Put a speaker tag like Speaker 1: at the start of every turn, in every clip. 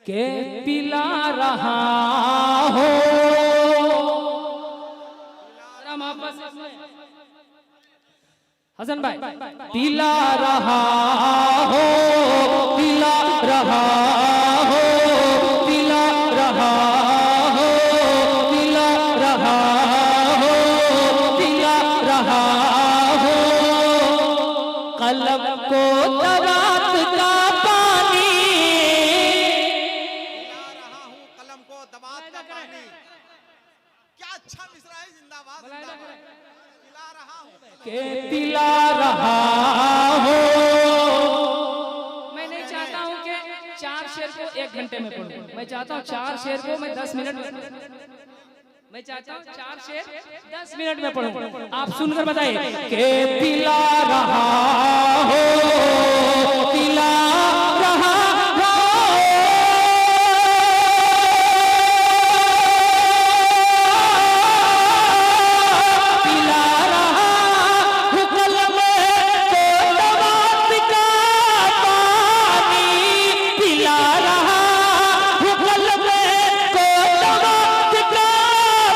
Speaker 1: के पिला रहा हो। हसन भाई, पिला रहा हो, पिला रहा हो, पिला रहा हो, पिला रहा हो, पिला रहा हो, कलम को दवात का पानी।
Speaker 2: पिला रहा हूँ कलम को दवात का पानी। क्या अच्छा मिसरा है, जिंदाबाद जिंदाबाद। पिला रहा हूँ
Speaker 1: के पिला रहा हो। मैं नहीं चाहता हूं कि 4 शेर को 1 घंटे में पढ़ूं, मैं चाहता हूं 4 शेर को मैं 10 मिनट में, मैं चाहता हूं 4 शेर 10 मिनट में पढ़ूं। आप सुनकर बताइए। के पिला रहा हो, पिला रहा हो, पिला रहा हूँ कलम को दवात का पानी, पिला रहा हूँ कलम को दवात का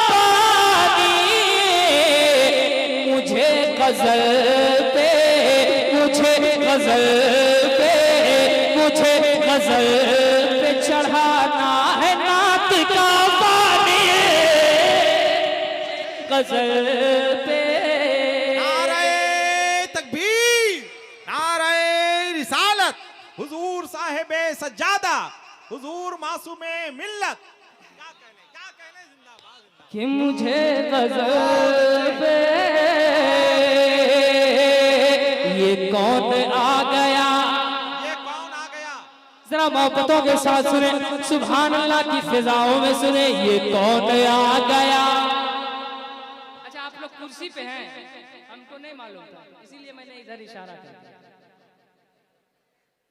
Speaker 1: पानी। मुझे गजल पे, मुझे गजल पे, मुझे गजल पे चढ़ाना है नात का पानी, गजल पे।
Speaker 2: नारे तकबीर, नारे रिसालत, हुजूर साहिबे सज्जादा, हुजूर मासूमे मिल्लत। क्या कहने जिंदाबाद जिंदाबाद।
Speaker 1: कि मुझे गजल पे ये कौन आ गया।
Speaker 2: ये कौन आ गया।
Speaker 1: जरा मोहब्बतों के साथ सुने, सुभान अल्लाह की फिजाओं में सुने, ये कौन आ गया। अच्छा आप लोग कुर्सी पे हैं, हमको नहीं मालूम था, इसीलिए मैंने इधर इशारा किया।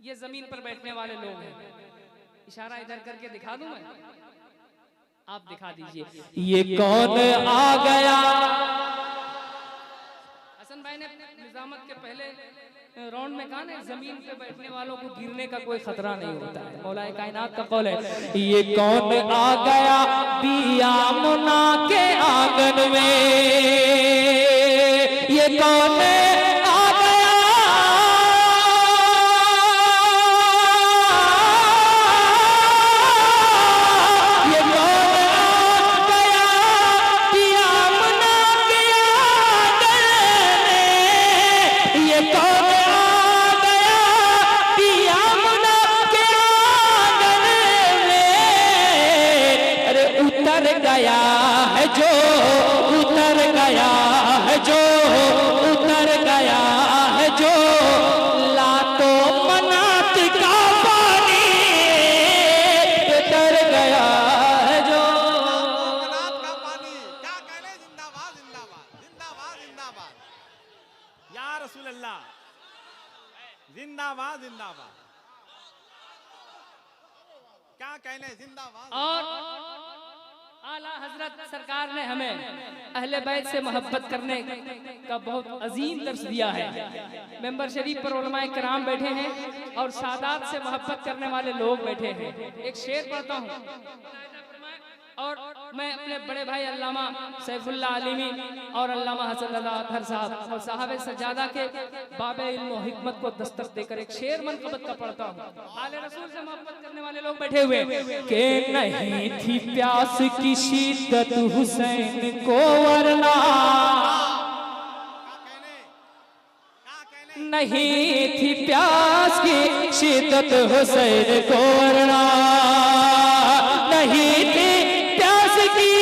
Speaker 1: ये जमीन पर बैठने वाले लोग हैं, इशारा इधर करके दिखा दूं मैं, आप दिखा दीजिए। ये कौन आ गया। हसन भाई ने निजामत के पहले राउंड में कहा ना, जमीन पे बैठने वालों को गिरने का कोई खतरा नहीं होता है, मौलाए कायनात का कौल है। ये कौन आ गया बिया मुना के आंगन में, ये कौन आ गया, ये कौन आ गया बिया मुना के आंगन में, ये कौन उतर गया है जो, उतर गया है जो, उतर गया है जो, लातो मनात का पानी, उतर गया है जो।
Speaker 2: मनात का पानी। क्या कहने जिंदाबाद जिंदाबाद, जिंदाबाद जिंदाबाद। या रसूल अल्लाह, जिंदाबाद जिंदाबाद। क्या कहने जिंदाबाद।
Speaker 1: और आला हजरत सरकार ने हमें अहले बैत से मोहब्बत करने का बहुत अजीम दर्स दिया है। मेंबर शरीफ पर उलमाए कराम बैठे हैं और सादात से मोहब्बत करने वाले लोग बैठे हैं। एक शेर पढ़ता हूँ और मैं अपने बड़े भाई अल्लामा सैफुल्लाह आलिमी और अल्लामा हसन रज़ा अतहर साहब और साहब सज्जादा के बाबे इल्म व हिकमत को दस्तक देकर एक शेर मनक़बत का पढ़ता हूँ। आले रसूल से मोहब्बत करने वाले लोग बैठे हुए कि नहीं थी प्यास की शिद्दत हुसैन को वरना, नहीं थी प्यास की शिद्दत हुसैन को वरना, नहीं थी प्यास की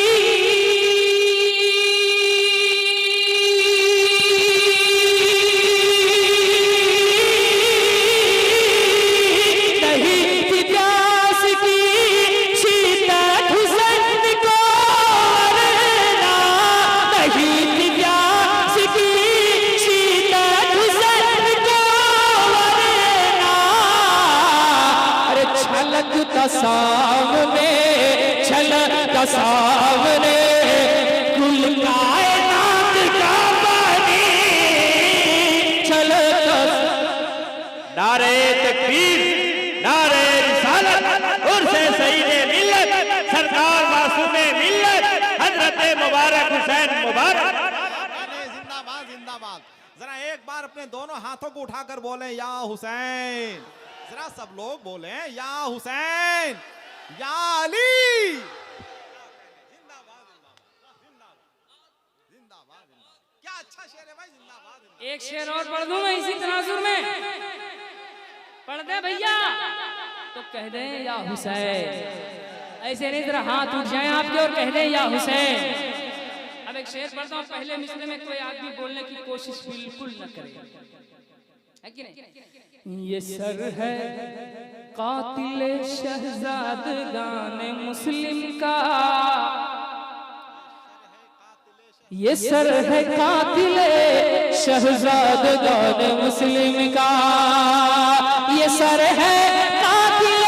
Speaker 1: सामने छलक सामने कुल कायनात का पानी छलक। नारे तकबीर, नारे रिसालत, उर्से
Speaker 3: मासूमे मिल्लत हजरत मुबारक हुसैन मुबारक।
Speaker 2: जिंदाबाद जिंदाबाद। जरा एक बार अपने दोनों हाथों को उठाकर बोले या हुसैन। जरा सब लोग बोले या हुसैन या अली। जिंदाबाद जिंदाबाद जिंदाबाद। क्या अच्छा शेर है भाई, जिंदाबाद।
Speaker 1: एक शेर और पढ़ दूं मैं इसी तनाजुर में, पढ़ दे भैया तो कह दे या हुसैन। ऐसे नहीं, जरा हाथ उठ जाए आपके और कह दे या हुसैन। अब एक शेर पढ़ता हूँ, पहले मिसरे में कोई आदमी बोलने की कोशिश बिल्कुल न करे, है कि नहीं? ये सर है कातिल शहजादगान मुस्लिम का, ये सर है कातिल शहजादगान मुस्लिम का, ये सर है कातिल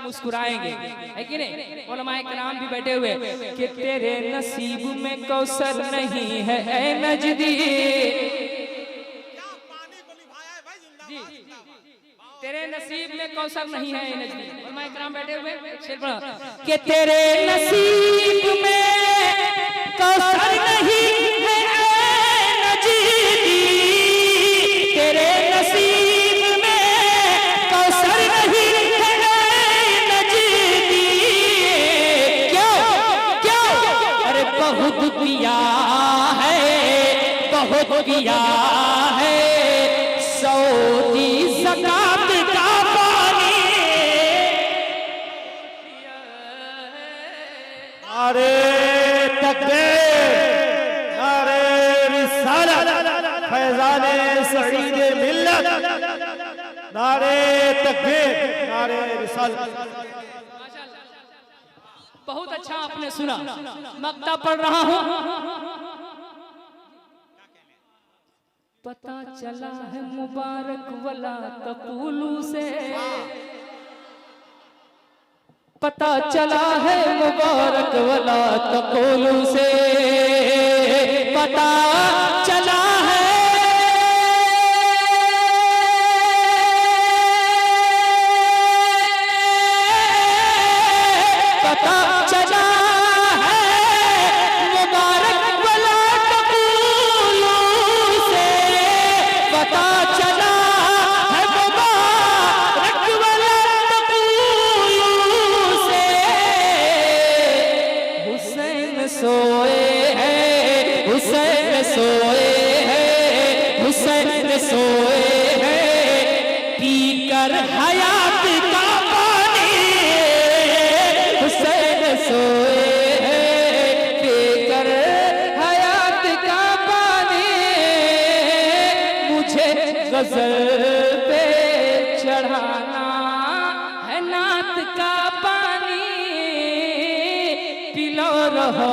Speaker 1: मुस्कुराएंगे, है कि नहीं? उलमाए किराम भी बैठे हुए कि तेरे नसीब में कौसर नहीं है ऐ नजदी। जी, तेरे नसीब में कौसर नहीं है ऐ नजदी। उलमाए किराम बैठे हुए शेर पढ़ो कि तेरे नसीब में कौसर नहीं है ऐ नजदी, तेरे नसीब में कौसर नहीं बहुत पिया है, बहुत पिया है सऊदी ज़कात का पानी।
Speaker 3: नारे तकबीर, नारे रिसालत, फैज़ाने सईद मिल्लत, नारे तकबीर, नारे रिसालत।
Speaker 1: बहुत अच्छा आपने सुना, मक्ता पढ़ रहा हूँ। पता चला है मुबारक वला तक़ूलू से, पता चला है मुबारक वला तक़ूलू से, पता चला है गजल पे चढ़ाना है नात का पानी, पिलो रहो